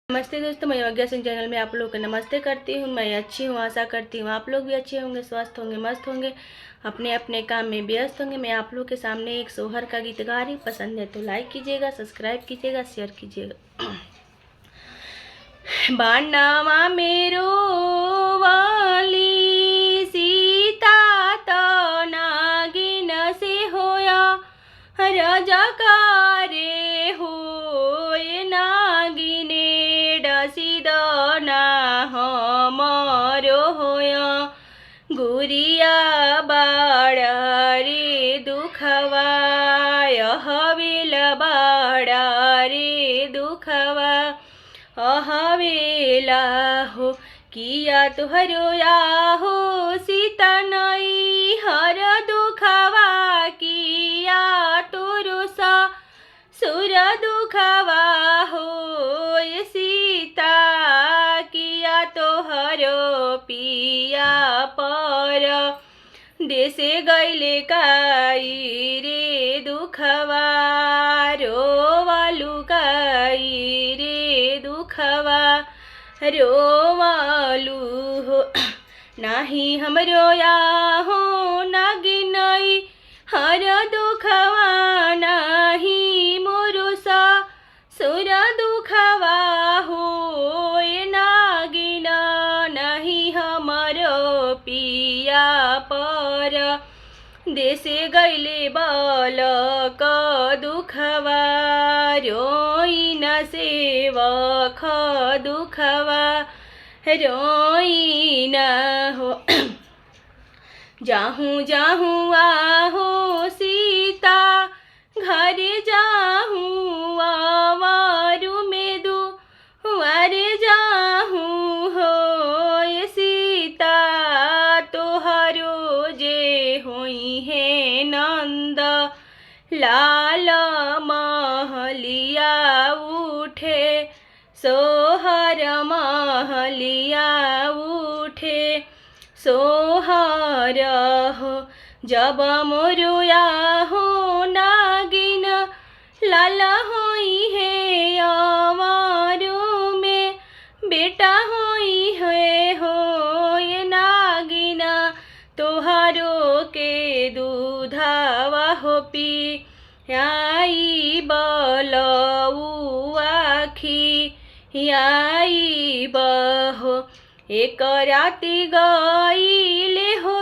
नमस्ते दोस्तों, मैं योग्या सिंह चैनल में आप लोग का नमस्ते करती हूँ। मैं अच्छी हूँ, आशा करती हूँ आप लोग भी अच्छे होंगे, स्वस्थ होंगे, मस्त होंगे, अपने अपने काम में व्यस्त होंगे। मैं आप लोग के सामने एक सोहर का गीत गा रही हूँ। पसंद है तो लाइक कीजिएगा, सब्सक्राइब कीजिएगा, शेयर कीजिएगा। बानावा मेरो वाली सीता तो नागिन से होया, राजा कारे हो नागिने डसीदना हमारो होया। गुरिया बाड़ा रे दुखवा, हवेल बाड़ा रे दुखवा, हवेला हो किया तुहरो या हो सीता नई हर दुखवा, किया तोरो सा सुर दुखवा हो सीता, किया तोहरो पिया पर देशे गैले काई रे दुखवा, रोवालु काई रे दुखवा, रोवालु हो नाही हमरो या हो नागिनई हर दुखवा, नाही मोरो सा सुर दुखवा हो नागिन, नहीं हमरो पिया पर देशे गैले बालक दुखवा, रोइन सेवक दुखवा, रोइन हो जाहूँ जाहूँ आहो सीता घर जाहूँ, आवारू में दू वारे जाहूँ हो सीता, तोहरो जे होई है नंद लाल महलिया उठे, सोहर महलिया उठे सोहर हो। जब मोरुया हो नागिन लाल होई है, आवारू में बेटा होई है हो ये नागिन, तोहारो के दूधावा हो पी आई बलऊ आखी, आई बहो एक राती गईले हो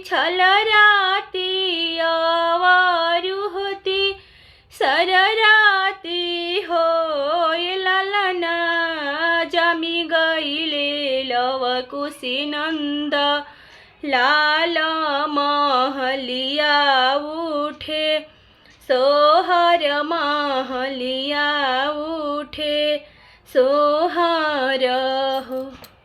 छल राती, आवारू होती सर राती हो लालना, जामी गईले लव कुशी नंद लाल महलिया उठे, सोहर महलिया उठे सोहर